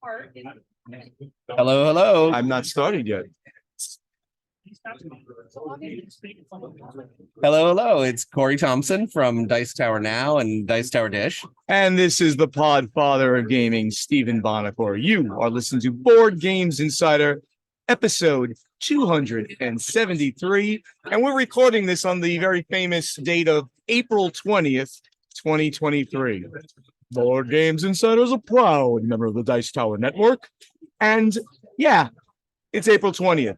Hello, hello. I'm not started yet. Hello, hello. It's Corey Thompson from Dice Tower Now and Dice Tower Dish. And this is the Podfather of Gaming, Stephen Bonacor. You are listening to Board Games Insider, episode 273. And we're recording this on the very famous date of April 20th, 2023. Board Games Insider is a proud member of the Dice Tower Network. And yeah, it's April 20th.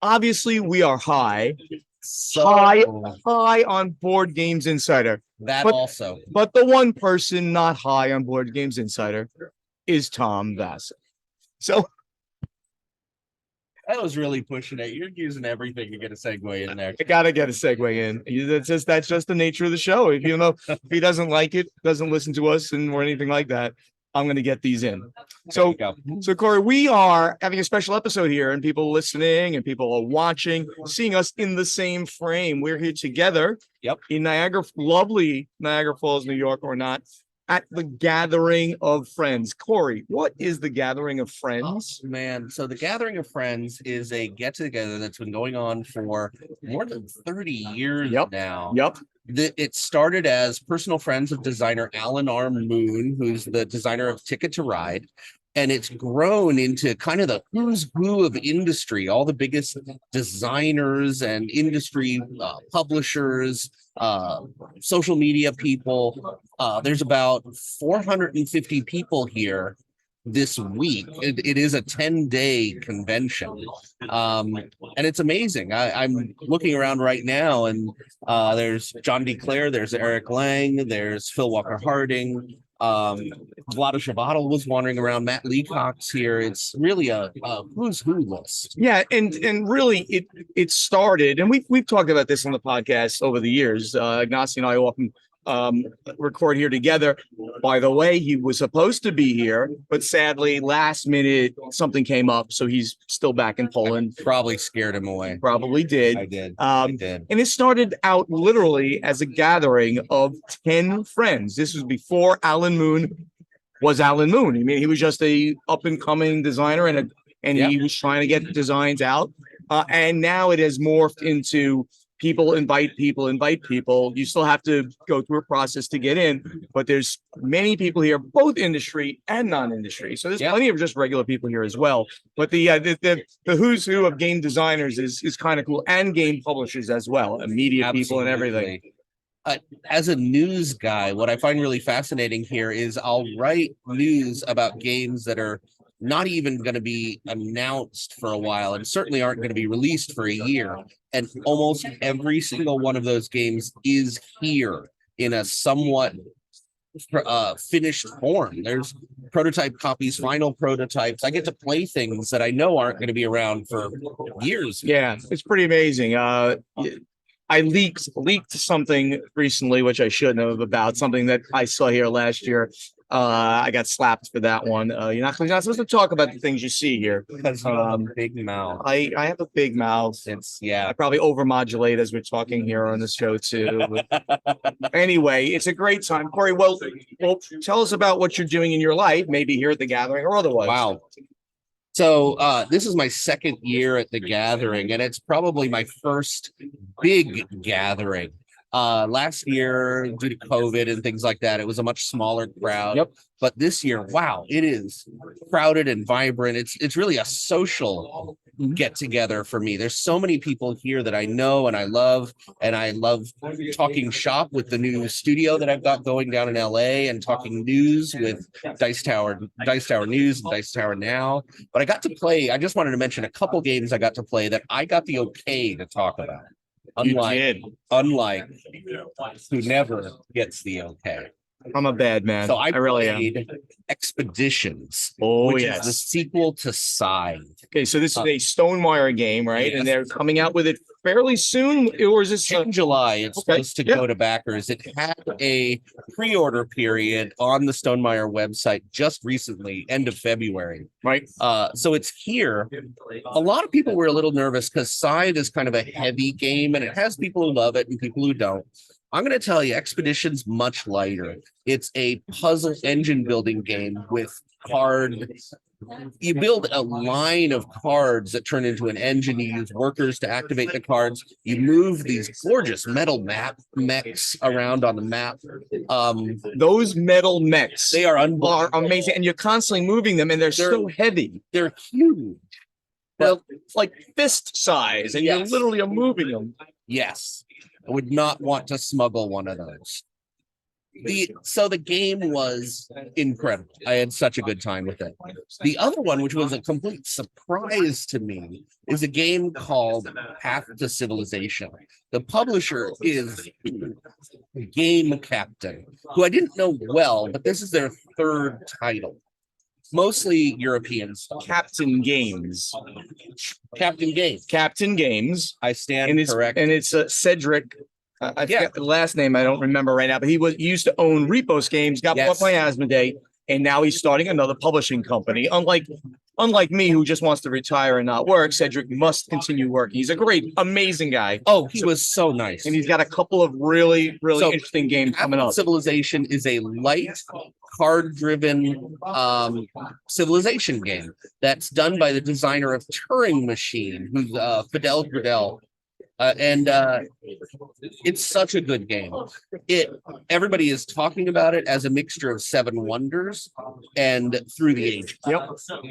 Obviously, we are high on Board Games Insider. But the one person not high on Board Games Insider is Tom Vassar. So that was really pushing it. You're using everything to get a segue in there. I gotta get a segue in. That's just the nature of the show. If if he doesn't like it, doesn't listen to us, or anything like that, I'm going to get these in. So Corey, we are having a special episode here, and people listening and people are watching, seeing us in the same frame. We're here together. Yep. In lovely Niagara Falls, New York, or not, at the Gathering of Friends. Corey, what is the Gathering of Friends? Oh, man, so the Gathering of Friends is a get-together that's been going on for more than 30 years now. Yep. It started as personal friends of designer Alan R. Moon, who's the designer of Ticket to Ride. And it's grown into kind of the who's who of industry, all the biggest designers and industry publishers, social media people. There's about 450 people here this week. It is a 10-day convention, and it's amazing. I'm looking around right now, and there's John D. Clare, there's Eric Lang, there's Phil Walker Harding, Vlada Chavatal was wandering around, Matt Leacock's here. It's really a who's who list. Yeah, and really it started, and we've talked about this on the podcast over the years. Ignacy and I often record here together. By the way, he was supposed to be here, but sadly last minute something came up, so he's still back in Poland. I probably scared him away. Probably did. I did. And it started out literally as a gathering of 10 friends. This was before Alan Moon was Alan Moon. I mean, he was just a up and coming designer, and he was trying to get designs out. And now it has morphed into people invite people. You still have to go through a process to get in, but there's many people here, both industry and non-industry. So there's plenty of just regular people here as well. But the who's who of game designers is kind of cool, and game publishers as well, and media people and everything. As a news guy, what I find really fascinating here is I'll write news about games that are not even going to be announced for a while, and certainly aren't going to be released for a year. And almost every single one of those games is here in a somewhat finished form. There's prototype copies, final prototypes. I get to play things that I know aren't going to be around for years. Yeah, it's pretty amazing. I leaked something recently, which I shouldn't have, about something that I saw here last year. I got slapped for that one. You're not supposed to talk about the things you see here. Because you have a big mouth. I have a big mouth. I probably overmodulate as we're talking here on the show too. Anyway, it's a great time. Corey, well, tell us about what you're doing in your life, maybe here at the Gathering or otherwise. Wow. So this is my second year at the Gathering, and it's probably my first big gathering. Last year, due to COVID and things like that, it was a much smaller crowd. Yep. But this year, wow, it is crowded and vibrant. It's really a social get together for me. There's so many people here that I know and I love talking shop with the new studio that I've got going down in LA, and talking news with Dice Tower News and Dice Tower Now. But I got to play. I just wanted to mention a couple games I got to play that I got the okay to talk about. Unlike who never gets the okay. I'm a bad man. So I really am. Expeditions, which is the sequel to Scythe. Okay, so this is a Stonemaier game, right? Yes. And they're coming out with it fairly soon, or is this in July? It's supposed to go to backers. It had a pre-order period on the Stonemaier website just recently, end of February. Right. So it's here. A lot of people were a little nervous because Scythe is kind of a heavy game, and it has people who love it and people who don't. I'm going to tell you, Expedition's much lighter. It's a puzzle engine building game with hard you build a line of cards that turn into an engine. You use workers to activate the cards. You move these gorgeous metal mechs around on the map. Those metal mechs, They are amazing, and you're constantly moving them, and they're so heavy. They're huge. They're like fist size, and you literally are moving them. Yes, I would not want to smuggle one of those. So the game was incredible. I had such a good time with it. The other one, which was a complete surprise to me, is a game called Path to Civilization. The publisher is Game Captain, who I didn't know well, but this is their third title. Mostly European stuff. Captain Games. Captain Games. I stand correct. And it's Cedric. I forget the last name. I don't remember right now, but he used to own Repos Games, got bought by Asmodee, and now he's starting another publishing company. Unlike me, who just wants to retire and not work, Cedric must continue working. He's a great, amazing guy. Oh, he was so nice. And he's got a couple of really interesting games coming up. Civilization is a light, card-driven civilization game that's done by the designer of Turing Machine, who's Fidel Gradel. It's such a good game. Everybody is talking about it as a mixture of Seven Wonders and Through the Ages.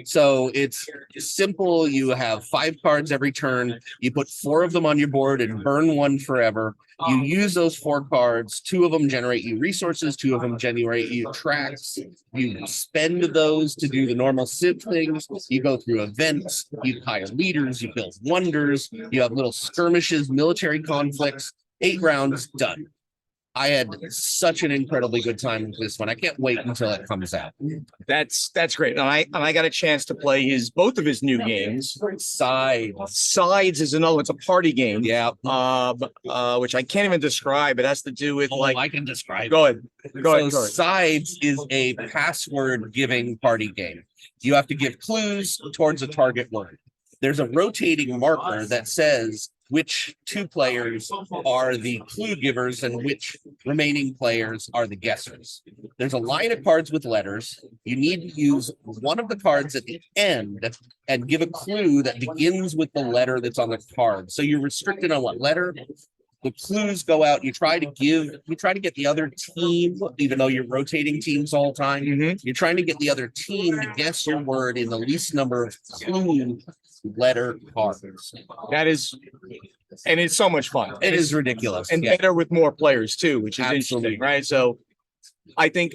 So it's simple. You have 5 cards every turn. You put 4 of them on your board and burn one forever. You use those 4 cards. 2 of them generate you resources. 2 of them generate you tracks. You spend those to do the normal civ things. You go through events. You hire leaders. You build wonders. You have little skirmishes, military conflicts. 8 rounds, done. I had such an incredibly good time with this one. I can't wait until it comes out. That's great. And I got a chance to play both of his new games. Sides is another. It's a party game. Yeah. Which I can't even describe. It has to do with I can describe. Go ahead. Sides is a password giving party game. You have to give clues towards a target word. There's a rotating marker that says which 2 players are the clue givers and which remaining players are the guessers. There's a line of cards with letters. You need to use one of the cards at the end and give a clue that begins with the letter that's on the card. So you're restricted on what letter. The clues go out. You try to get the other team, even though you're rotating teams all the time. You're trying to get the other team to guess your word in the least number of clue letter cards. That is, and it's so much fun. It is ridiculous, and better with more players too, which is interesting, right? So, I think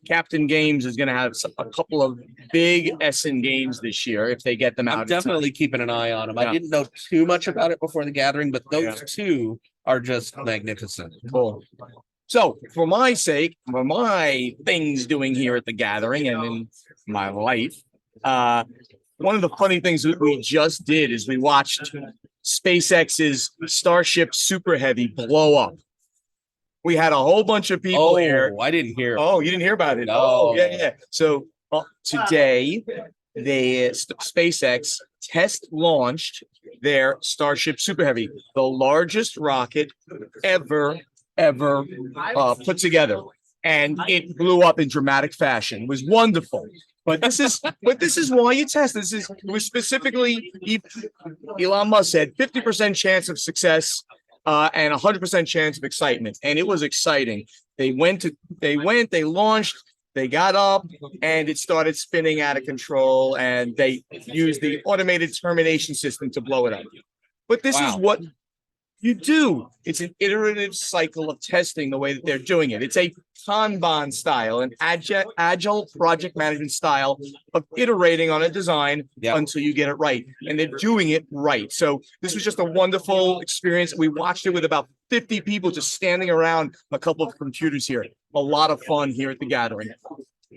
Captain Games is going to have a couple of big Essen games this year if they get them out. I'm definitely keeping an eye on them. I didn't know too much about it before the gathering, but those 2 are just magnificent. Cool. So, for my sake, for my things doing here at the gathering and in my life, one of the funny things that we just did is we watched SpaceX's Starship Super Heavy blow up. We had a whole bunch of people here. I didn't hear. Oh, you didn't hear about it? No. Oh, yeah. So today, SpaceX test launched their Starship Super Heavy, the largest rocket ever put together, and it blew up in dramatic fashion. It was wonderful. But this is why you test. It was specifically Elon Musk said 50% chance of success and 100% chance of excitement, and it was exciting. They launched, they got up, and it started spinning out of control, and they used the automated termination system to blow it up. But this is what you do. It's an iterative cycle of testing the way that they're doing it. It's a Kanban style, an agile project management style of iterating on a design until you get it right. And they're doing it right. So this was just a wonderful experience. We watched it with about 50 people just standing around a couple of computers here. A lot of fun here at the gathering.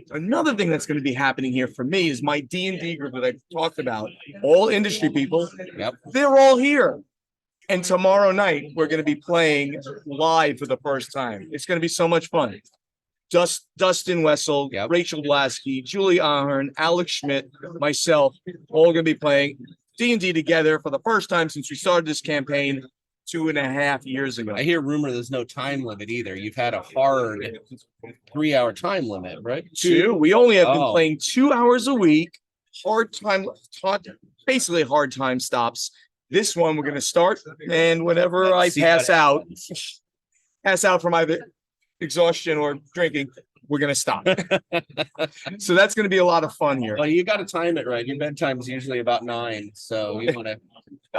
Another thing that's going to be happening here for me is my D&D group that I talked about. All industry people, they're all here. And tomorrow night, we're going to be playing live for the first time. It's going to be so much fun. Dustin Wessel, Rachel Blasky, Julie Ahern, Alex Schmidt, myself, all going to be playing D&D together for the first time since we started this campaign 2.5 years ago. I hear rumor there's no time limit either. You've had a hard 3-hour time limit, right? 2. We only have been playing 2 hours a week basically hard time stops. This one we're going to start, and whenever I See what pass out from either exhaustion or drinking, we're going to stop. So that's going to be a lot of fun here. Well, you got to time it right. Your bedtime is usually about 9, so you want to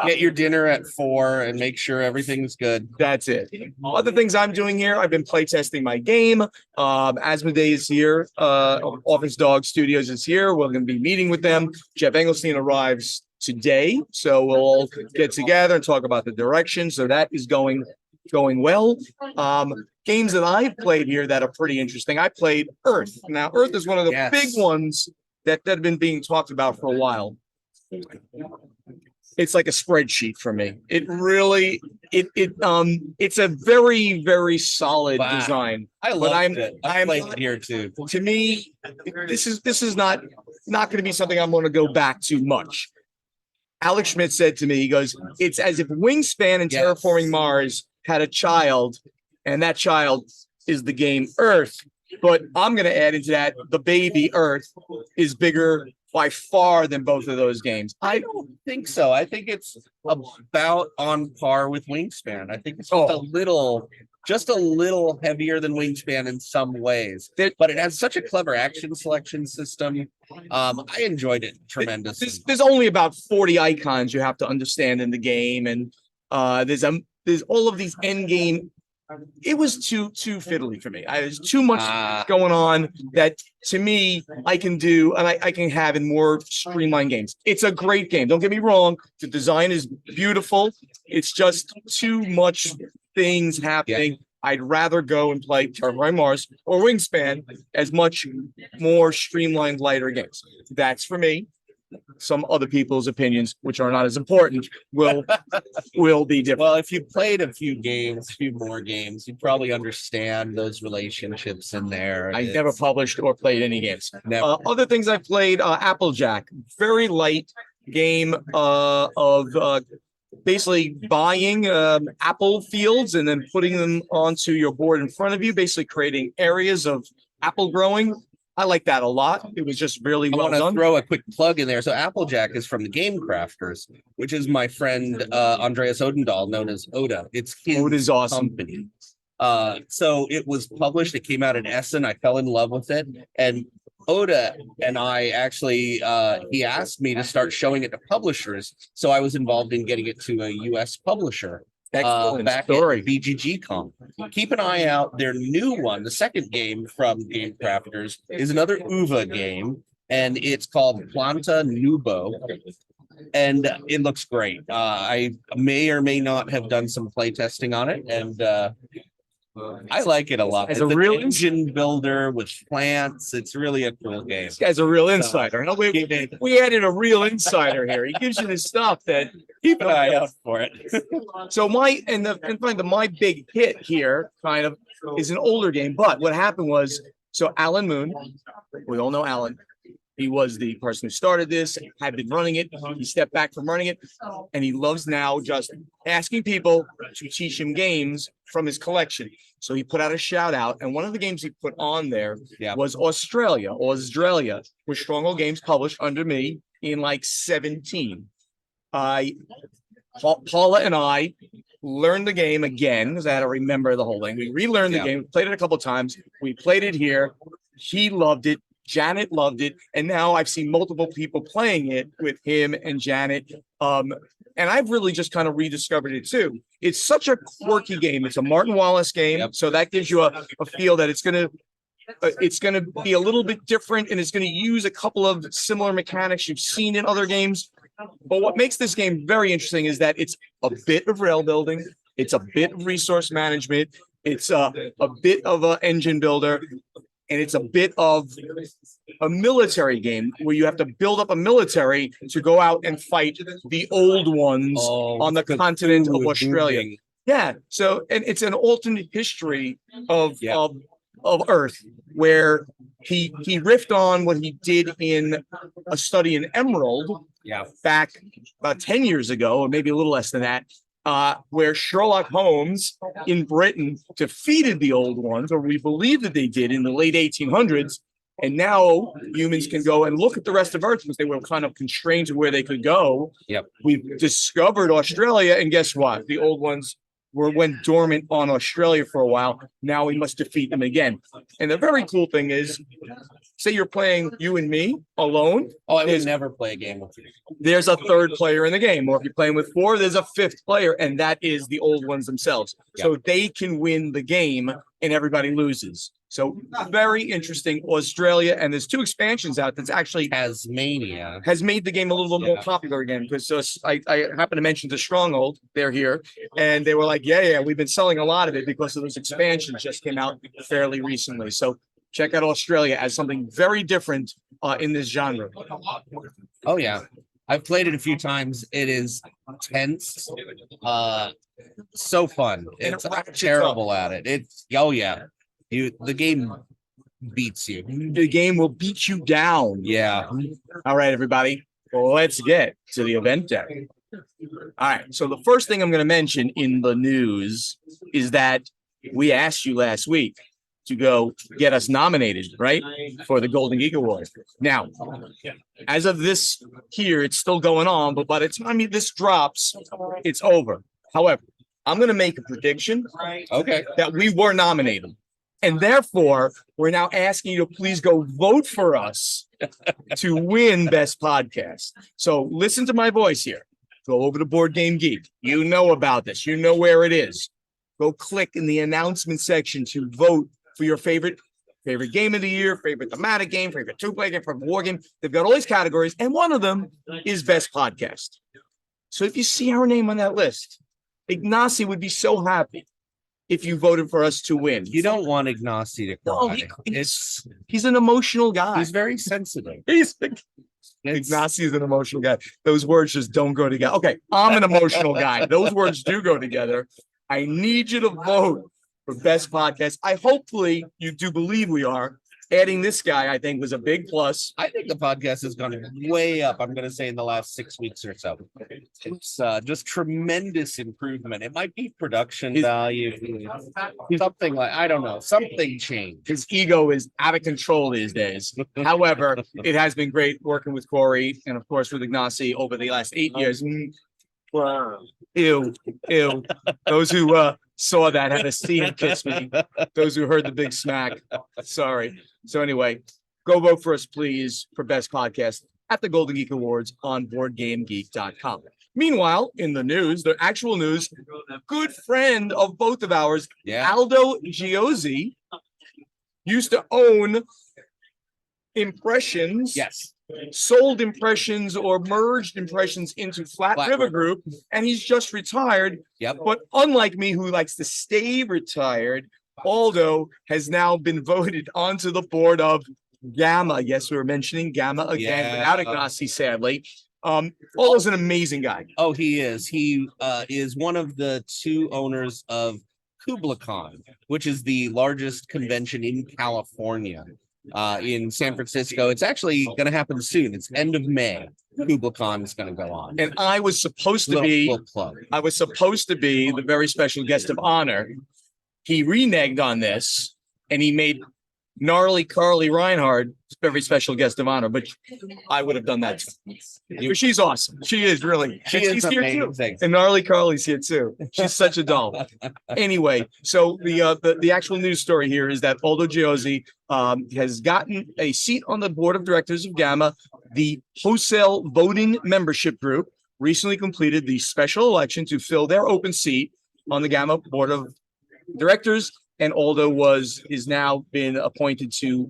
get your dinner at 4 and make sure everything's good. That's it. Other things I'm doing here, I've been playtesting my game. Asmodee is here. Office Dog Studios is here. We're going to be meeting with them. Jeff Engelstein arrives today, so we'll all get together and talk about the direction. So that is going well. Games that I've played here that are pretty interesting. I played Earth. Now, Earth is one of the big ones that have been being talked about for a while. It's like a spreadsheet for me. It really, it's a very, very solid design. I love it. I played it here too. To me, this is not going to be something I'm going to go back to much. Alex Schmidt said to me, he goes, it's as if Wingspan and Terraforming Mars had a child, and that child is the game Earth. But I'm going to add into that, the baby Earth is bigger by far than both of those games. I don't think so. I think it's about on par with Wingspan. I think it's just a little heavier than Wingspan in some ways, but it has such a clever action selection system. I enjoyed it tremendously. There's only about 40 icons you have to understand in the game, and there's all of these end game. It was too fiddly for me. There's too much going on that to me I can do and I can have in more streamlined games. It's a great game. Don't get me wrong. The design is beautiful. It's just too much things happening. I'd rather go and play Terraforming Mars or Wingspan as much more streamlined, lighter games. That's for me. Some other people's opinions, which are not as important, will be different. Well, if you played a few more games, you probably understand those relationships in there. I never published or played any games. Never. Other things I played, Applejack, very light game of basically buying apple fields and then putting them onto your board in front of you, basically creating areas of apple growing. I like that a lot. It was just really well done. I want to throw a quick plug in there. So Applejack is from the Game Crafters, which is my friend Andreas Odendahl, known as Oda. It's his company. So it was published. It came out in Essen. I fell in love with it. And Oda and I actually, he asked me to start showing it to publishers. So I was involved in getting it to a US publisher. Back at BGG-Con. Keep an eye out. Their new one, the second game from Game Crafters, is another UVA game, and it's called Planta Nubo, and it looks great. I may or may not have done some play testing on it, and I like it a lot. It's a real engine builder with plants. It's really a cool game. This guy's a real insider. We added a real insider here. He gives you the stuff that keep an eye out for it. So my big hit here kind of is an older game. But what happened was, so Alan Moon, we all know Alan. He was the person who started this, had been running it. He stepped back from running it, and he loves now just asking people to teach him games from his collection. So he put out a shout out, and one of the games he put on there was Australia, with Stronghold Games published under me in like 17. Paula and I learned the game again because I had to remember the whole thing. We relearned the game, played it a couple of times. We played it here. He loved it. Janet loved it, and now I've seen multiple people playing it with him and Janet. And I've really just kind of rediscovered it too. It's such a quirky game. It's a Martin Wallace game, so that gives you a feel that it's gonna be a little bit different, and it's gonna use a couple of similar mechanics you've seen in other games. But what makes this game very interesting is that it's a bit of rail building, it's a bit of resource management, it's a bit of an engine builder. And it's a bit of a military game where you have to build up a military to go out and fight the old ones on the continent of Australia. Yeah. So, and it's an alternate history of Earth where he riffed on what he did in A Study in Emerald back about 10 years ago, or maybe a little less than that. Where Sherlock Holmes in Britain defeated the old ones, or we believe that they did in the late 1800s, And now humans can go and look at the rest of Earth because they were kind of constrained to where they could go. Yep. We've discovered Australia, and guess what? The old ones went dormant on Australia for a while. Now we must defeat them again. And the very cool thing is, say you're playing you and me alone. Oh, I would never play a game with you. There's a third player in the game, or if you're playing with four, there's a fifth player, and that is the old ones themselves. Yep. So they can win the game, and everybody loses. So very interesting. Australia, and there's 2 expansions out that's actually Tasmania has made the game a little bit more popular again, because I happen to mention the Stronghold. They're here, and they were like, yeah, we've been selling a lot of it because of those expansions just came out fairly recently. So check out Australia as something very different in this genre. Oh yeah, I've played it a few times. It is tense, so fun. It's terrible at it. It's the game beats you. The game will beat you down. Yeah. All right, everybody. Well, let's get to the event deck. All right. So the first thing I'm going to mention in the news is that we asked you last week to go get us nominated, right, for the Golden Geek Award. Now, as of this here, it's still going on, but by the time this drops, it's over. However, I'm going to make a prediction that we were nominated. And therefore, we're now asking you to please go vote for us to win Best Podcast. So listen to my voice here. Go over to Board Game Geek. You know about this. You know where it is. Go click in the announcement section to vote for your favorite game of the year, favorite thematic game, favorite two-player game, favorite war game. They've got all these categories, and one of them is Best Podcast. So if you see our name on that list, Ignacy would be so happy if you voted for us to win. You don't want Ignacy to cry. He's an emotional guy. He's very sensitive. Ignacy is an emotional guy. Those words just don't go together. Okay, I'm an emotional guy. Those words do go together. I need you to vote for Best Podcast. Hopefully you do believe we are. Adding this guy, I think, was a big plus. I think the podcast has gone way up, I'm going to say, in the last 6 weeks or so. It's just tremendous improvement. It might be production value. Something like, I don't know, something changed. His ego is out of control these days. However, it has been great working with Corey and, of course, with Ignacy over the last 8 years. Wow. Ew. Those who saw that had to see him kiss me. Those who heard the big smack. Sorry. So anyway, go vote for us, please, for Best Podcast at the Golden Geek Awards on BoardGameGeek.com. Meanwhile, in the news, the actual news, good friend of both of ours, Aldo Giozzi, used to own Impressions. Yes. Sold Impressions or merged Impressions into Flat River Group, and he's just retired. Yep. But unlike me, who likes to stay retired, Aldo has now been voted onto the board of Gamma. Yes, we were mentioning Gamma again, without Ignacy, sadly. Aldo's an amazing guy. Oh, he is. He is one of the 2 owners of KublaCon, which is the largest convention in California. In San Francisco. It's actually going to happen soon. It's end of May. KublaCon is going to go on. And I was supposed to be the very special guest of honor. He reneged on this, and he made Gnarly Carly Reinhardt very special guest of honor, but I would have done that too. She's awesome. She is really. She's here too. And Gnarly Carly's here too. She's such a doll. Anyway, so the actual news story here is that Aldo Giozzi has gotten a seat on the board of directors of Gamma. The wholesale voting membership group recently completed the special election to fill their open seat on the Gamma board of directors, and Aldo is now been appointed to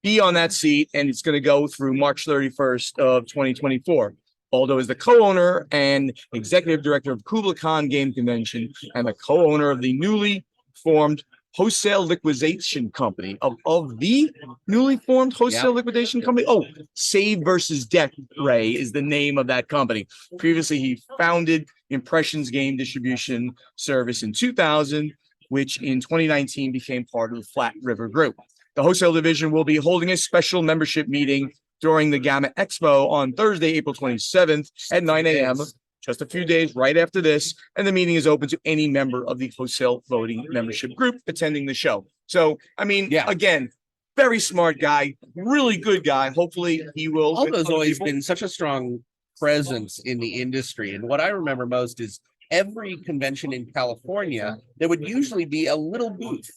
be on that seat, and it's going to go through March 31st of 2024. Aldo is the co-owner and executive director of KublaCon Game Convention and the co-owner of the newly formed wholesale liquidation company of the newly formed wholesale liquidation company. Oh, Save versus Death Ray is the name of that company. Previously, he founded Impressions Game Distribution Service in 2000, which in 2019 became part of the Flat River Group. The wholesale division will be holding a special membership meeting during the Gamma Expo on Thursday, April 27th at 9 a.m., just a few days right after this. And the meeting is open to any member of the wholesale voting membership group attending the show. So, I mean, again, Very smart guy, really good guy. Hopefully he will. Aldo's always been such a strong presence in the industry. And what I remember most is every convention in California, there would usually be a little booth.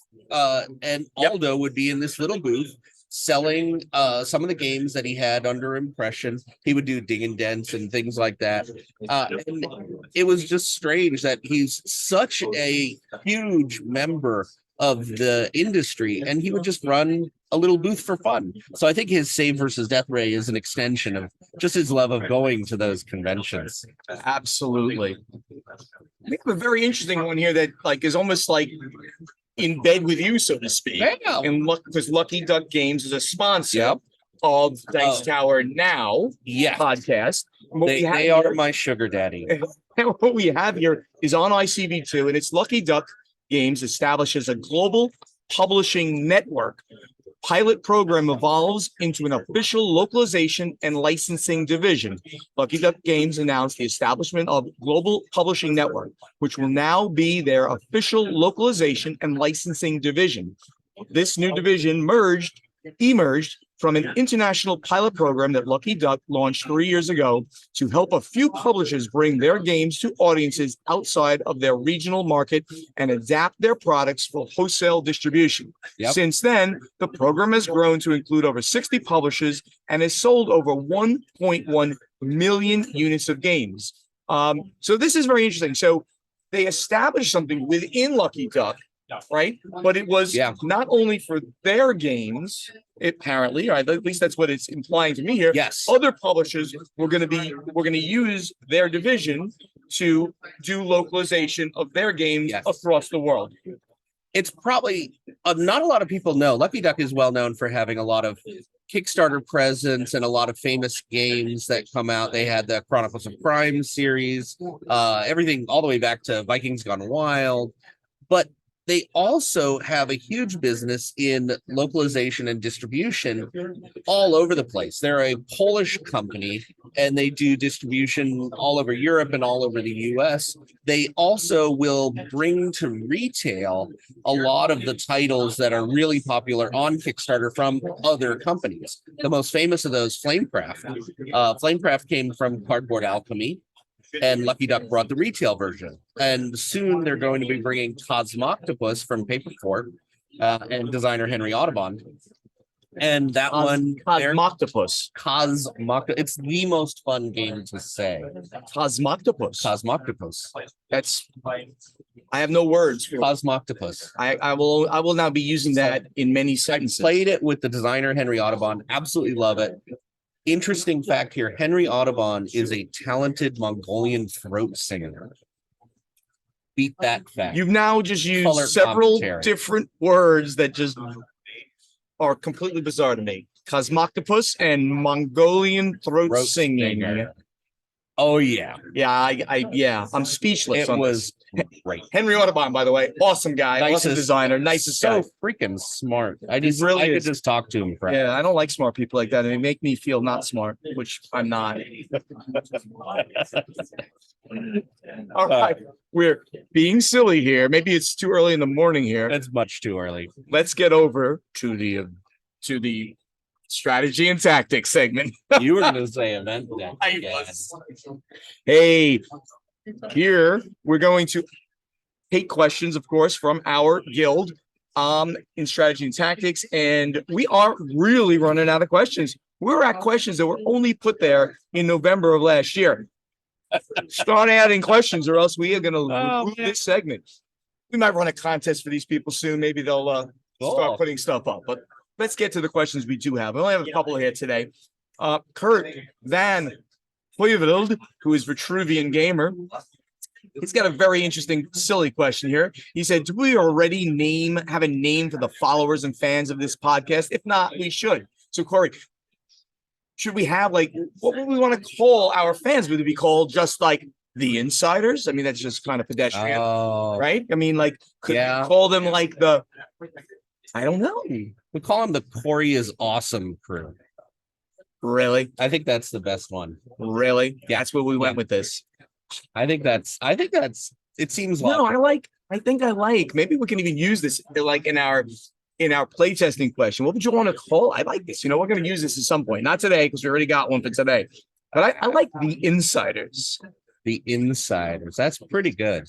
And Aldo would be in this little booth selling some of the games that he had under impression. He would do ding and dents and things like that. And it was just strange that he's such a huge member of the industry, and he would just run a little booth for fun. So I think his Save versus Death Ray is an extension of just his love of going to those conventions. Absolutely. We have a very interesting one here that like is almost like in bed with you, so to speak. Yeah. And look, because Lucky Duck Games is a sponsor Yep. of Dice Tower Now podcast. They are my sugar daddy. And what we have here is on ICV2, and it's Lucky Duck Games establishes a global publishing network. Pilot program evolves into an official localization and licensing division. Lucky Duck Games announced the establishment of Global Publishing Network, which will now be their official localization and licensing division. This new division emerged from an international pilot program that Lucky Duck launched 3 years ago to help a few publishers bring their games to audiences outside of their regional market and adapt their products for wholesale distribution. Yep. Since then, the program has grown to include over 60 publishers and has sold over 1.1 million units of games. So this is very interesting. So they established something within Lucky Duck, right? But it was not only for their games, apparently, or at least that's what it's implying to me here. Yes. Other publishers were going to use their division to do localization of their games across the world. It's probably not a lot of people know. Lucky Duck is well known for having a lot of Kickstarter presence and a lot of famous games that come out. They had the Chronicles of Crime series, everything all the way back to Vikings Gone Wild. But they also have a huge business in localization and distribution all over the place. They're a Polish company, and they do distribution all over Europe and all over the US. They also will bring to retail a lot of the titles that are really popular on Kickstarter from other companies. The most famous of those, Flamecraft. Flamecraft came from Cardboard Alchemy, and Lucky Duck brought the retail version. And soon they're going to be bringing Cosmoctopus from Paperport and designer Henry Audubon. And that Cosmoctopus. It's the most fun game to say. Cosmoctopus. That's, I have no words for Cosmoctopus. I will now be using that in many sentences. Played it with the designer Henry Audubon. Absolutely love it. Interesting fact here, Henry Audubon is a talented Mongolian throat singer. Beat that fact. You've now just used Color several commentary. different words that just are completely bizarre to me. Cosmoctopus and Mongolian throat singing. singer. Oh yeah. Yeah, I'm speechless. It was great. Henry Audubon, by the way, awesome guy, awesome designer, nicest So guy. freaking smart. I He really could is. just talk to him forever. Yeah, I don't like smart people like that, and they make me feel not smart, which I'm not. All right, we're being silly here. Maybe it's too early in the morning here. It's much too early. Let's get over to the strategy and tactics segment. You were gonna say event deck. I was. Hey, here we're going to take questions, of course, from our guild in strategy and tactics, and we are really running out of questions. We're at questions that were only put there in November of last year. Start adding questions, or else we are going to remove this segment. We might run a contest for these people soon. Maybe they'll start putting stuff up. But let's get to the questions we do have. We only have a couple here today. Kurt Van Hoyveld, who is Vitruvian Gamer, he's got a very interesting, silly question here. He said, do we already have a name for the followers and fans of this podcast? If not, we should. So, Corey, should we have what would we want to call our fans? Would it be called just like the insiders? I mean, that's just kind of pedestrian, right? I mean, could we call them I don't know. We call them the Corey is Awesome crew. Really? I think that's the best one. Really? Yeah, that's where we went with this. I think that's it seems no, I think I like, maybe we can even use this in our in our playtesting question, what would you want to call? I like this. We're going to use this at some point. Not today, because we already got one for today. But I like the insiders. The insiders. That's pretty good.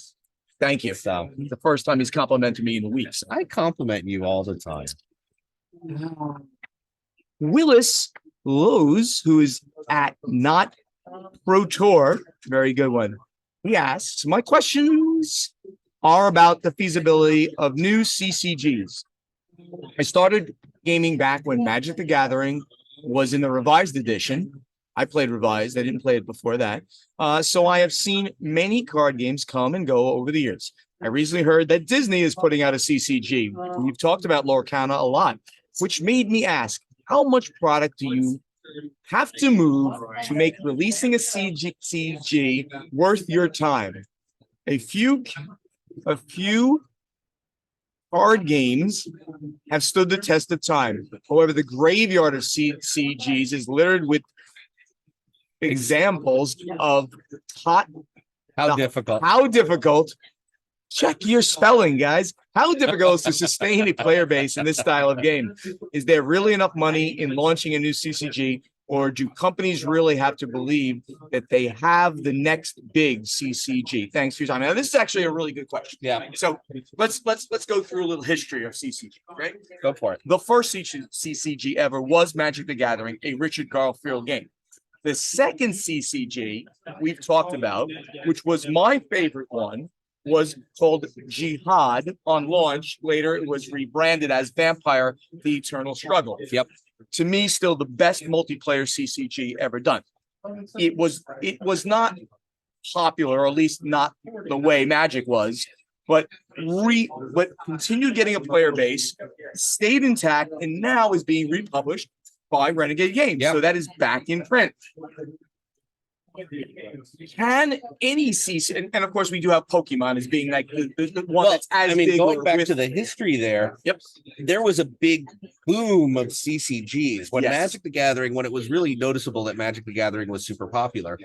Thank you. So The first time he's complimented me in the weeks. I compliment you all the time. Willis Lowe's, who is at Not Pro Tour, very good one. He asks, my questions are about the feasibility of new CCGs. I started gaming back when Magic the Gathering was in the revised edition. I played revised. I didn't play it before that. So I have seen many card games come and go over the years. I recently heard that Disney is putting out a CCG. We've talked about Lorcana a lot, which made me ask, how much product do you have to move to make releasing a CCG worth your time? A few card games have stood the test of time. However, the graveyard of CCGs is littered with examples of How difficult. how difficult. Check your spelling, guys. How difficult is to sustain a player base in this style of game? Is there really enough money in launching a new CCG, or do companies really have to believe that they have the next big CCG? Thanks for your time. Now, this is actually a really good question. Yeah. So let's go through a little history of CCG, right? Go for it. The first CCG ever was Magic the Gathering, a Richard Garfield game. The second CCG we've talked about, which was my favorite one, was called Jihad on launch. Later, it was rebranded as Vampire: The Eternal Struggle. Yep. To me, still the best multiplayer CCG ever done. It was not popular, or at least not the way Magic was, but continued getting a player base, stayed intact, and now is being republished by Renegade Games. Yep. So that is back in print. Can any CC, and of course we do have Pokemon as being like the one that's as big. Going back to the history there, Yep. there was a big boom of CCGs when Yes. Magic the Gathering, when it was really noticeable that Magic the Gathering was super popular.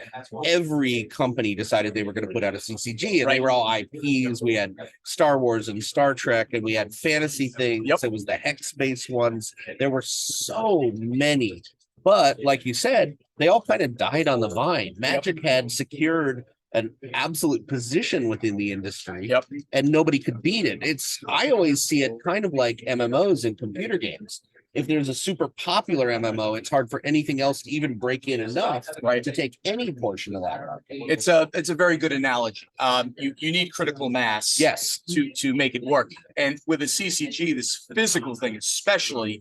Every company decided they were going to put out a CCG, and they were all IPs. We had Star Wars and Star Trek, and we had fantasy things. Yep. It was the hex-based ones. There were so many. But like you said, they all kind of died on the vine. Magic had secured an absolute position within the industry, Yep. and nobody could beat it. I always see it kind of like MMOs in computer games. If there's a super popular MMO, it's hard for anything else to even break in enough to take any portion of that market. It's a very good analogy. You need critical mass, Yes. to make it work. And with a CCG, this physical thing especially,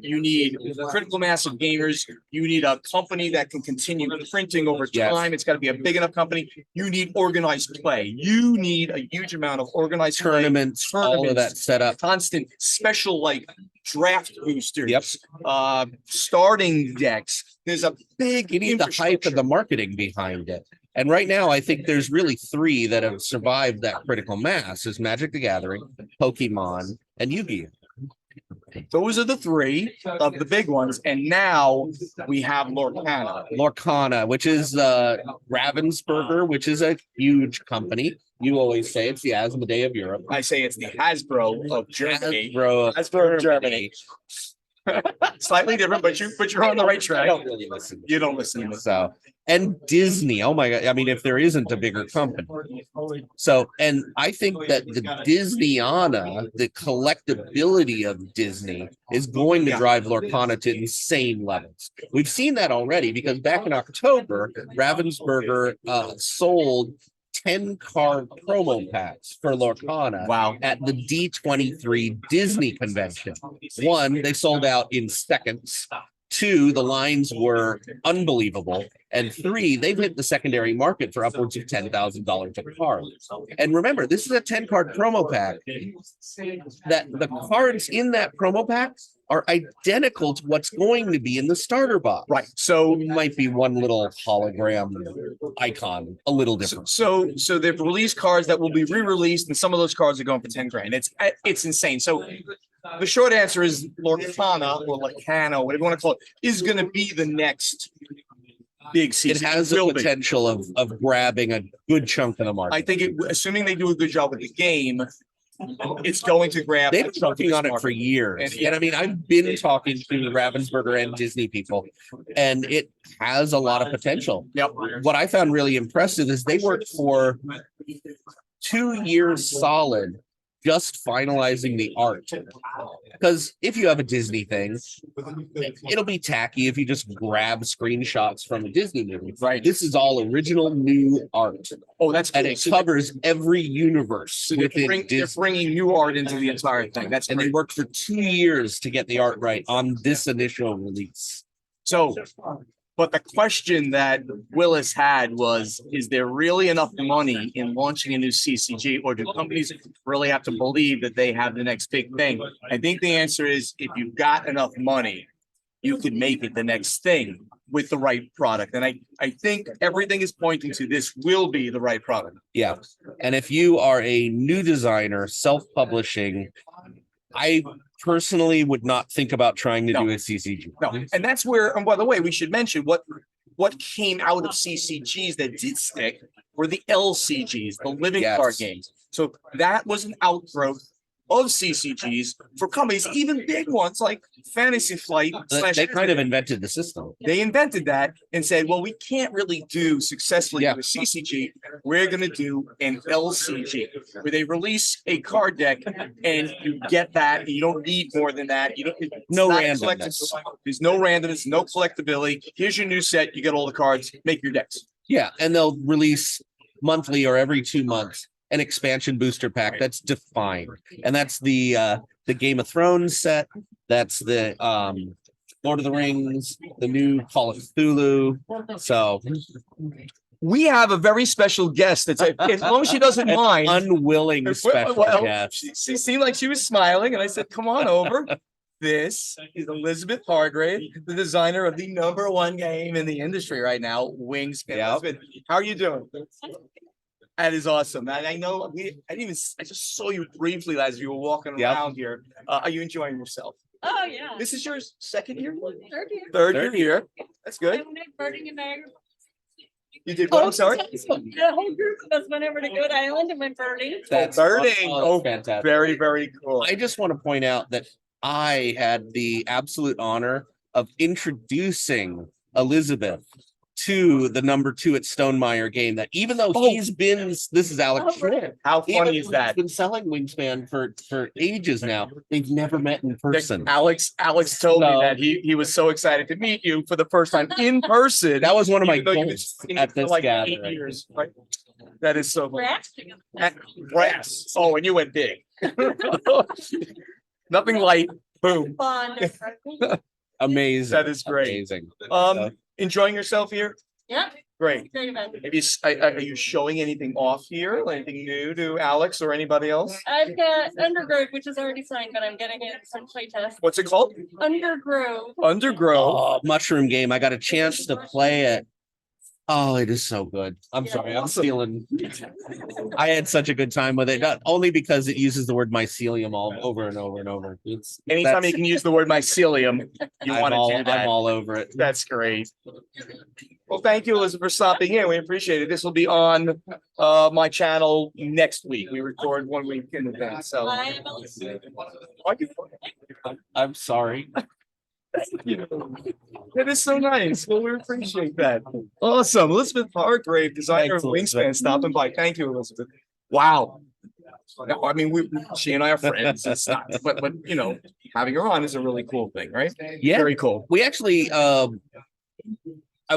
you need critical mass of gamers. You need a company that can continue printing over Yes. time. It's got to be a big enough company. You need organized play. You need a huge amount of organized play, Tournaments, all of that set up. constant special like draft boosters, Yep. Starting decks. There's a big You need the hype and the marketing behind it. And right now, I think there's really three that have survived that critical mass: is Magic the Gathering, Pokemon, and Yu-Gi-Oh! Those are the three of the big ones. And now we have Lorcana, which is Ravensburger, which is a huge company. You always say it's the Asmodee of Europe. I say it's the Hasbro of Germany. Hasbro of Germany. Slightly different, but you're on the right track. I don't really listen. You don't listen to me. So, and Disney. Oh my God. I mean, if there isn't a bigger company. So, and I think that the Disneyana, the collectability of Disney is going to drive Lorcana to insane levels. We've seen that already because back in October, Ravensburger sold 10-card promo packs for Lorcana. Wow. At the D23 Disney convention. One, they sold out in seconds. Two, the lines were unbelievable. And three, they've hit the secondary market for upwards of $10,000 a card. And remember, this is a 10-card promo pack. That the cards in that promo pack are identical to what's going to be in the starter box. Right. So it might be one little hologram icon, a little different. So they've released cards that will be re-released, and some of those cards are going for 10 grand. It's insane. So the short answer is Lorcana or Lorcana, whatever you want to call it, is going to be the next big season. It has the potential of grabbing a good chunk of the market. I think assuming they do a good job with the game, it's going to grab. They've been working on it for years. And I mean, I've been talking to Ravensburger and Disney people, and it has a lot of potential. Yep. What I found really impressive is they worked for 2 years solid just finalizing the art. Because if you have a Disney thing, it'll be tacky if you just grab screenshots from a Disney movie. Right. This is all original new art. Oh, that's cool. And it covers every universe. So they're bringing new art into the entire thing. That's and great. they worked for 2 years to get the art right on this initial release. So, but the question that Willis had was, is there really enough money in launching a new CCG, or do companies really have to believe that they have the next big thing? I think the answer is, if you've got enough money, you could make it the next thing with the right product. And I think everything is pointing to this will be the right product. Yeah. And if you are a new designer, self-publishing, I personally would not think about trying to do a CCG. No, and that's where, and by the way, we should mention what came out of CCGs that did stick were the LCGs, the living card games. So that was an outgrowth of CCGs for companies, even big ones like Fantasy Flight. They kind of invented the system. They invented that and said, well, we can't really do successfully with CCG. We're going to do an LCG where they release a card deck and you get that. You don't need more than that. You don't. No randomness. There's no randomness, no collectability. Here's your new set. You get all the cards. Make your decks. Yeah, and they'll release monthly or every 2 months an expansion booster pack that's defined, and that's the Game of Thrones set. That's the Lord of the Rings, the new Call of Cthulhu. So we have a very special guest. That's as long as she doesn't mind. Unwilling special guest. She seemed like she was smiling, and I said, "Come on over." This is Elizabeth Hargrave, the designer of the #1 game in the industry right now, Wingspan. Yep. Elizabeth, how are you doing? That is awesome. And I know I just saw you briefly as you were walking around here. Are you enjoying yourself? Oh, yeah. This is your second year? Third year. Third year. That's good. I went birding in Niagara. You did what? I'm sorry. The whole group of us went over to Good Island and went birding. That's birding. Fantastic. Very, very cool. I just want to point out that I had the absolute honor of introducing Elizabeth to the #2 at Stonemeyer game, that even though he's been, this is Alex Schmidt. How funny is that? He's been selling Wingspan for ages now. They've never met in person. Alex told me that he was so excited to meet you for the first time in person. That was one of my even though you've goals been at for this like gathering. 8 years, right? That is so funny. Brass. Brass. Oh, and you went big. Nothing light. Boom. Fun. Amazing. That is great. Amazing. Enjoying yourself here? Yeah. Great. Great event. Are you showing anything off here? Anything new to Alex or anybody else? I've got Undergrove, which is already signed, but I'm getting it some play test. What's it called? Undergrove. Undergrove. Mushroom game. I got a chance to play it. Oh, it is so good. I'm sorry. I'm stealing. I had such a good time with it, not only because it uses the word mycelium all over and over and over. Anytime you can use the word mycelium, you want to do that. I'm all over it. That's great. Well, thank you, Elizabeth, for stopping in. We appreciate it. This will be on my channel next week. We record 1 week in advance. So I'm sorry. Thank you. That is so nice. Well, we appreciate that. Awesome. Elizabeth Hargrave, designer of Wingspan, stopping by. Thank you, Elizabeth. Wow. I mean, she and I are friends. It's not, but you know, having her on is a really cool thing, right? Yeah. Very cool. We actually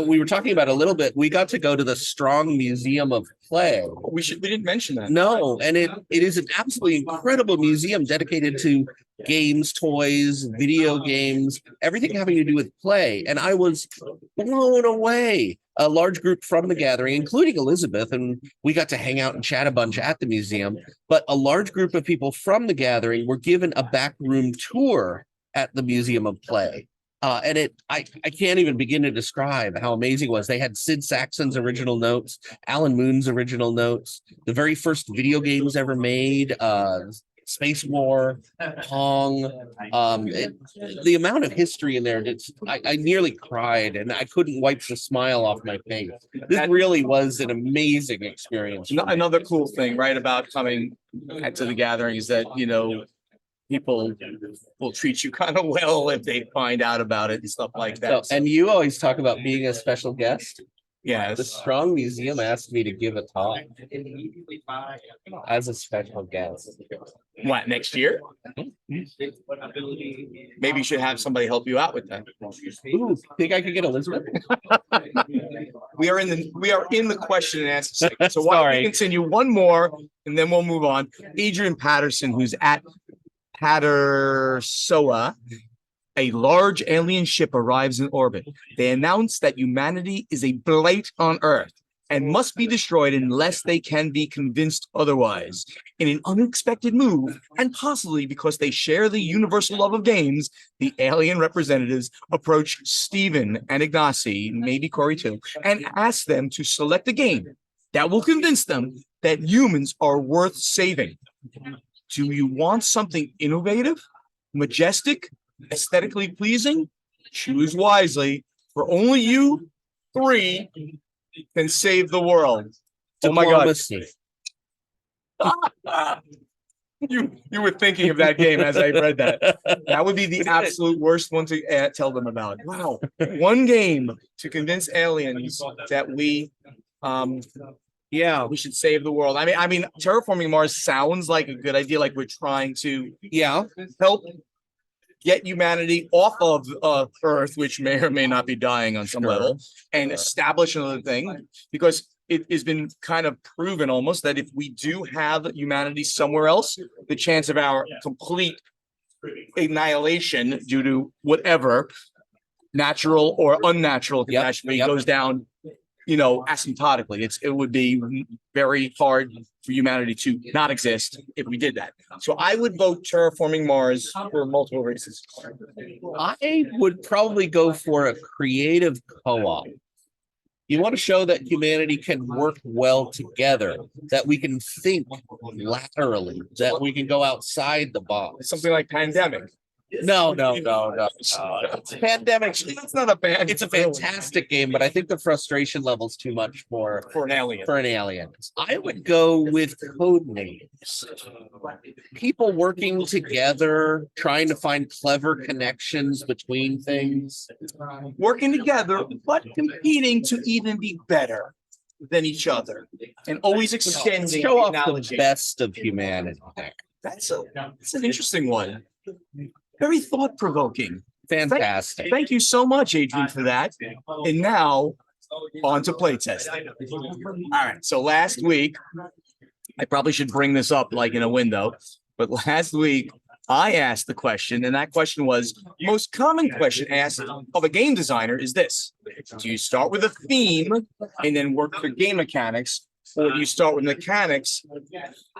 we were talking about a little bit. We got to go to the Strong Museum of Play. We didn't mention that. No, and it is an absolutely incredible museum dedicated to games, toys, video games, everything having to do with play. And I was blown away. A large group from the gathering, including Elizabeth, and we got to hang out and chat a bunch at the museum. But a large group of people from the gathering were given a backroom tour at the Museum of Play. And I can't even begin to describe how amazing it was. They had Sid Sackson's original notes, Alan Moon's original notes, the very first video games ever made, Space War, Pong, the amount of history in there. I nearly cried, and I couldn't wipe the smile off my face. This really was an amazing experience. Another cool thing, right, about coming to the gathering is that, people will treat you kind of well if they find out about it and stuff like that. And you always talk about being a special guest. Yes. The Strong Museum asked me to give a talk as a special guest. What, next year? Maybe you should have somebody help you out with that. Ooh, think I could get Elizabeth? We are in the question and answer segment. So why don't we Sorry. continue one more and then we'll move on. Adrian Patterson, who's at Pattersoa. A large alien ship arrives in orbit. They announce that humanity is a blight on Earth and must be destroyed unless they can be convinced otherwise. In an unexpected move, and possibly because they share the universal love of games, the alien representatives approach Stephen and Ignacy, maybe Corey too, and ask them to select a game that will convince them that humans are worth saving. Do you want something innovative, majestic, aesthetically pleasing? Choose wisely, for only you three can save the world. Oh my God. You were thinking of that game as I read that. That would be the absolute worst one to tell them about. Wow. One game to convince aliens that we should save the world. I mean, terraforming Mars sounds like a good idea, like we're trying to help get humanity off of Earth, which may or may not be dying on some level, and establish another thing, because it has been kind of proven almost that if we do have humanity somewhere else, the chance of our complete annihilation due to whatever natural or unnatural catastrophe goes down, asymptotically. It would be very hard for humanity to not exist if we did that. So I would vote terraforming Mars for multiple reasons. I would probably go for a creative co-op. You want to show that humanity can work well together, that we can think laterally, that we can go outside the box. Something like Pandemic. No. Pandemic. It's not a bad. It's a fantastic game, but I think the frustration level's too much for an alien. I would go with Codenames. People working together, trying to find clever connections between things. Working together, but competing to even be better than each other, and always extending. Show off the best of humanity. That's an interesting one. Very thought-provoking. Fantastic. Thank you so much, Adrian, for that. And now, on to playtest. All right. So last week, I probably should bring this up like in a window, but last week I asked the question, and that question was, most common question asked of a game designer is this: do you start with a theme and then work through game mechanics, or do you start with mechanics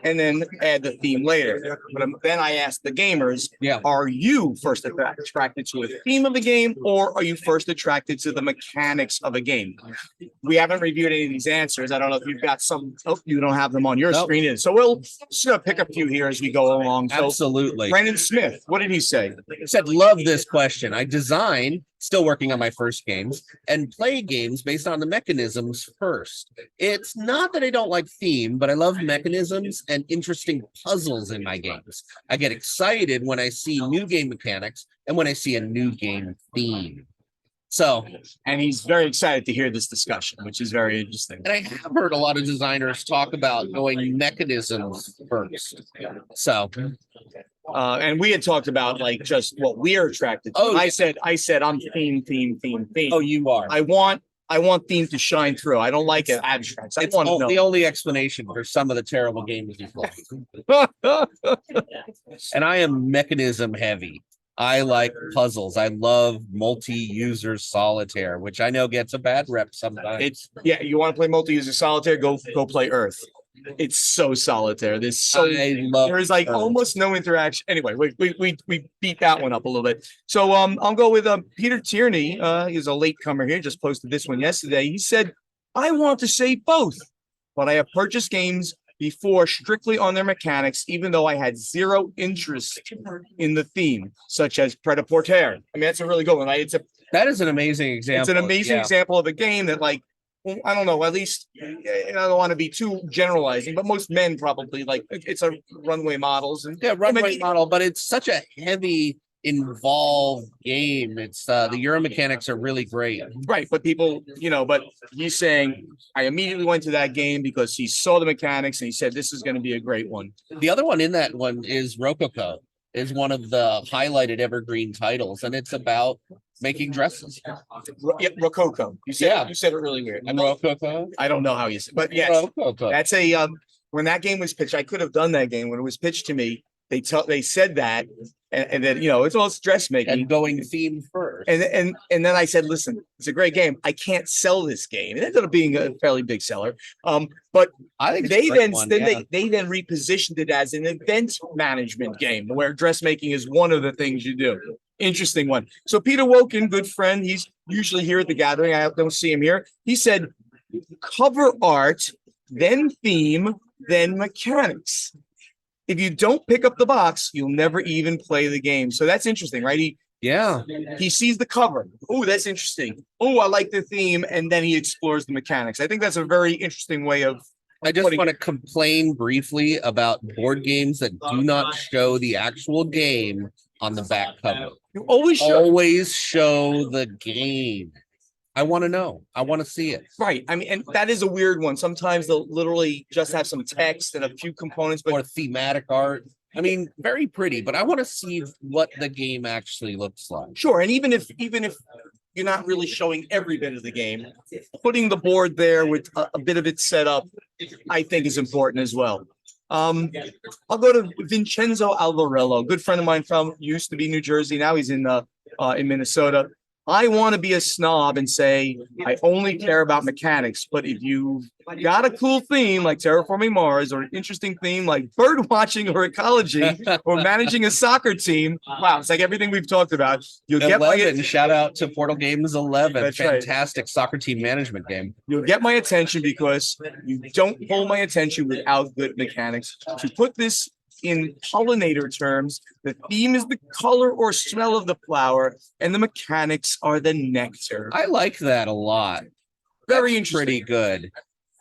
and then add the theme later? But then I asked the gamers, are you first attracted to a theme of the game, or are you first attracted to the mechanics of a game? We haven't reviewed any of these answers. I don't know if you've got some. Oh, you don't have them on your screen. So we'll just gonna pick a few here as we go along. So, absolutely. Brandon Smith, what did he say? He said, love this question. I design, still working on my first games, and play games based on the mechanisms first. It's not that I don't like theme, but I love mechanisms and interesting puzzles in my games. I get excited when I see new game mechanics and when I see a new game theme. So, and he's very excited to hear this discussion, which is very interesting. And I have heard a lot of designers talk about going mechanisms first. So, and we had talked about like just what we're attracted to. Oh, I said I'm theme. Oh, you are. I want theme to shine through. I don't like it abstract. It's the only explanation for some of the terrible games you play. And I am mechanism heavy. I like puzzles. I love multi-user solitaire, which I know gets a bad rep sometimes. You want to play multi-user solitaire? Go play Earth. It's so solitaire. There's like almost no interaction. Anyway, we beat that one up a little bit. So I'll go with Peter Tierney. He's a latecomer here. Just posted this one yesterday. He said, "I want to say both, but I have purchased games before strictly on their mechanics, even though I had zero interest in the theme, such as Pret-a-Porter. I mean, that's a really good one. Right? That is an amazing example. It's an amazing Yeah. example of a game that, like, well, I don't know, at least I don't want to be too generalizing, but most men probably like it's a runway models and Yeah, runway maybe- model, but it's such a heavy, involved game. It's the Euro mechanics are really great. right. But people, but he's saying I immediately went to that game because he saw the mechanics and he said this is going to be a great one. The other one in that one is Rococo, is one of the highlighted evergreen titles, and it's about making dresses. Yeah, Rococo. You said Yeah. you said it really weird. Rococo. I don't know how you said, but yes, Rococo. that's a when that game was pitched, I could have done that game when it was pitched to me. They said that, and then it's all dressmaking And going theme first. and then I said, listen, it's a great game. I can't sell this game. It ended up being a fairly big seller. But I think it's a they great then one, then yeah. they then repositioned it as an event management game where dressmaking is one of the things you do. Interesting one. So Peter Woken, good friend, he's usually here at the gathering. I don't see him here. He said cover art, then theme, then mechanics. If you don't pick up the box, you'll never even play the game. So that's interesting, right? Yeah. He sees the cover. Oh, that's interesting. Oh, I like the theme. And then he explores the mechanics. I think that's a very interesting way of I just putting want to complain briefly about board games that do not show the actual game on the back cover. you always show. Always show the game. I want to know. I want to see it. Right. I mean, and that is a weird one. Sometimes they'll literally just have some text and a few components, but Or thematic art. I mean, very pretty, but I want to see what the game actually looks like. sure. And even if you're not really showing every bit of the game, putting the board there with a bit of it set up, I think is important as well. I'll go to Vincenzo Alvarello, good friend of mine from used to be New Jersey. Now he's in Minnesota. I want to be a snob and say I only care about mechanics, but if you got a cool theme like Terraforming Mars or an interesting theme like bird watching or ecology or managing a soccer team, wow, it's like everything we've talked about. You'll get 11, shout out to Portal Games 11. That's right. Fantastic soccer team management game. You'll get my attention because you don't hold my attention without good mechanics. To put this in pollinator terms, the theme is the color or smell of the flower, and the mechanics are the nectar. I like that a lot. Very That's interesting. pretty good.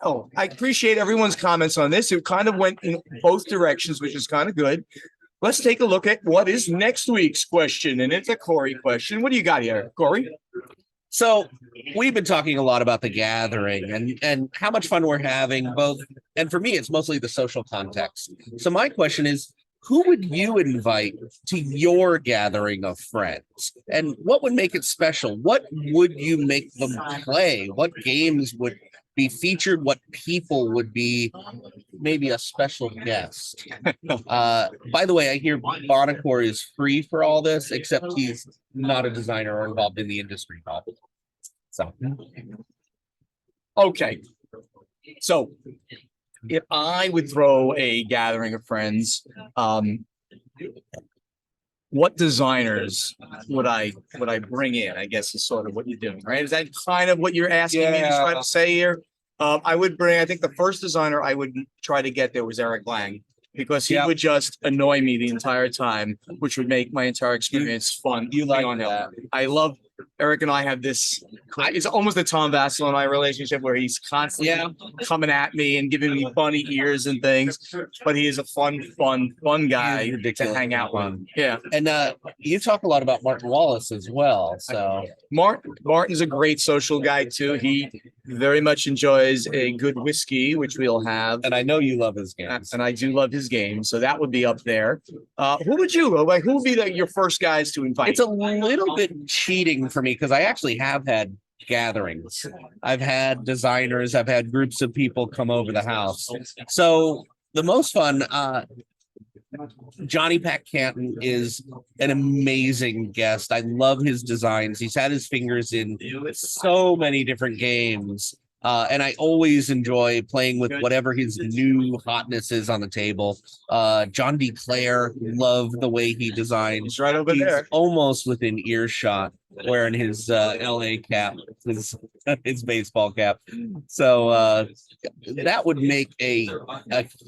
Oh, I appreciate everyone's comments on this. It kind of went in both directions, which is kind of good. Let's take a look at what is next week's question, and it's a Corey question. What do you got here, Corey? So we've been talking a lot about the gathering and how much fun we're having both. And for me, it's mostly the social context. So my question is, who would you invite to your gathering of friends? And what would make it special? What would you make them play? What games would be featured? What people would be maybe a special guest? By the way, I hear Bonacor is free for all this, except he's not a designer or involved in the industry at all. So Okay. So if I would throw a gathering of friends, what designers would I bring in? I guess is sort of what you're doing, right? Is that kind of what you're asking me to try to say here? I would bring, I think the first designer I would try to get there was Eric Lang, because he Yeah. would just annoy me the entire time, which would make my entire experience fun. You like on him. that. I love Eric and I have this, it's almost a Tom Vassell and I relationship where he's constantly coming at me and giving me bunny ears and things, but he is a fun guy to ridiculous hang out fun. with. Yeah. And you talk a lot about Martin Wallace as well. So Martin's a great social guy too. He very much enjoys a good whiskey, which we'll have. and I know you love his games. And I do love his game, so that would be up there. Who would you like? Who would be your first guys to invite? It's a little bit cheating for me because I actually have had gatherings. I've had designers, I've had groups of people come over the house. So the most fun, Johnny Pack Canton is an amazing guest. I love his designs. He's had his fingers in so many different games. And I always enjoy playing with Good. whatever his new hotness is on the table. John D. Clare, love the way he designs. He's right over He's there. almost within earshot wearing his LA cap, his baseball cap. So that would make a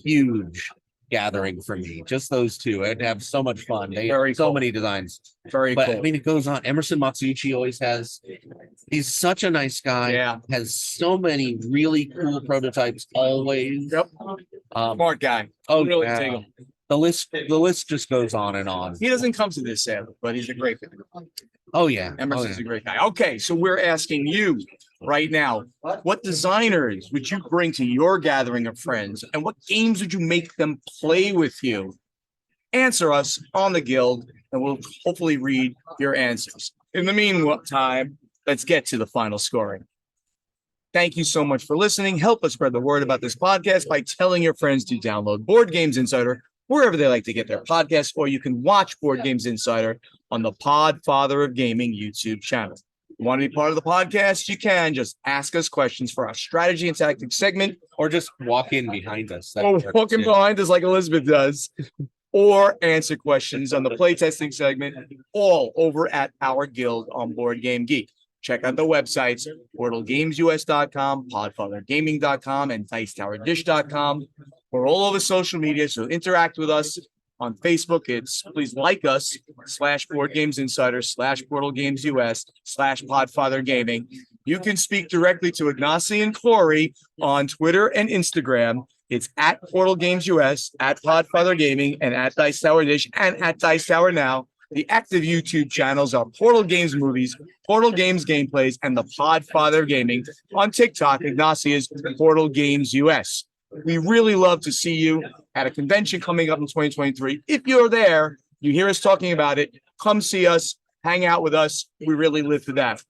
huge gathering for me. Just those two. I'd have so much fun. They Very have so cool. many designs. Very But cool. I mean, it goes on. Emerson Matsuuchi always has. He's such a nice guy. Yeah. Has so many really cool prototypes always. Yep. Smart guy. Really dig him. The list just goes on and on. He doesn't come to this sadly, but he's a great guy. Oh yeah. Emerson's a great guy. Okay, so we're asking you right now, what designers would you bring to your gathering of friends, and what games would you make them play with you? Answer us on the Guild, and we'll hopefully read your answers. In the meantime, let's get to the final scoring. Thank you so much for listening. Help us spread the word about this podcast by telling your friends to download Board Games Insider wherever they like to get their podcasts, or you can watch Board Games Insider on the Podfather of Gaming YouTube channel. You want to be part of the podcast? You can just ask us questions for our strategy and tactics segment, Or just walk in behind us. That or works, walking too. behind us like Elizabeth does, or answer questions on the playtesting segment, all over at our Guild on Board Game Geek. Check out the websites, portalgamesus.com, podfathergaming.com, and dicetowerdish.com. We're all over social media, so interact with us on Facebook. It's please like us /Board Games Insider /Portal Games US /Podfather Gaming. You can speak directly to Ignacy and Corey on Twitter and Instagram. It's at Portal Games US, at Podfather Gaming, and at Dice Tower Dish, and at Dice Tower Now. The active YouTube channels are Portal Games Movies, Portal Games Gameplays, and the Podfather Gaming. On TikTok, Ignacy is Portal Games US. We really love to see you at a convention coming up in 2023. If you're there, you hear us talking about it, come see us, hang out with us. We really live for that.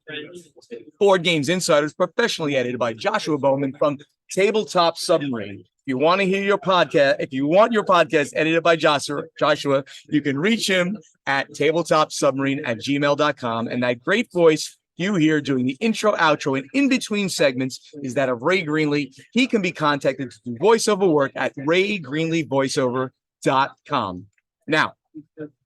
Board Games Insider is professionally edited by Joshua Bowman from Tabletop Submarine. If you want to hear your podcast, if you want your podcast edited by Joshua, you can reach him at tabletopsubmarine@gmail.com. And that great voice you hear doing the intro, outro, and in between segments is that of Ray Greenlee. He can be contacted to do voiceover work at raygreenleevoiceover.com. Now,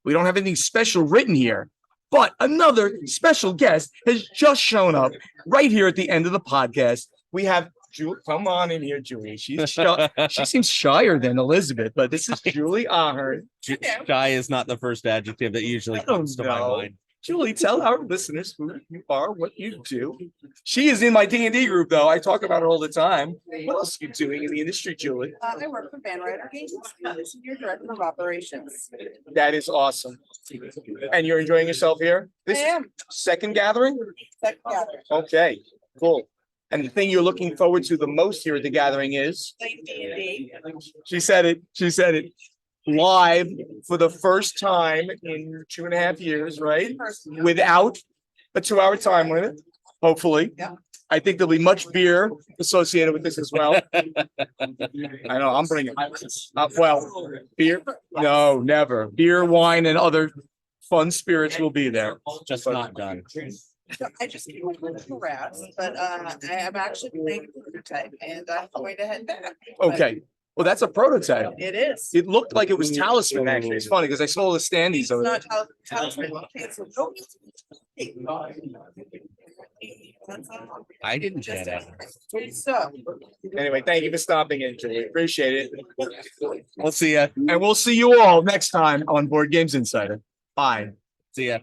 we don't have anything special written here, but another special guest has just shown up right here at the end of the podcast. We have Julie. Come on in here, Julie. She's shy. She seems shyer than Elizabeth, but this is Julie Ahern. Shy is not the first adjective that usually comes to my mind. Julie, tell our listeners who you are, what you do. She is in my D&D group, though. I talk about her all the time. What else are you doing in the industry, Julie? I work for Van Ryder Games, as your director of operations. That is awesome. And you're enjoying yourself here? This I am. second gathering? Second gathering. Okay, cool. And the thing you're looking forward to the most here at the gathering is? Playing D&D. She said it. She said it. Live for the first time in 2.5 years, right? Without a 2-hour time limit, hopefully. Yeah. I think there'll be much beer associated with this as well. I know, I'm bringing, well, beer, no, never. Beer, wine, and other fun spirits will be there. Just not done. So I just came up with a harass, but I'm actually playing a prototype and I'm going to head back. Okay, well, that's a prototype. It is. It looked like it was Talisman, actually. It's funny because I saw the standees It's over there. not talisman. Okay, so don't. I didn't get it. So. Anyway, thank you for stopping in, Julie. Appreciate it. We'll see ya. And we'll see you all next time on Board Games Insider. Bye. See ya.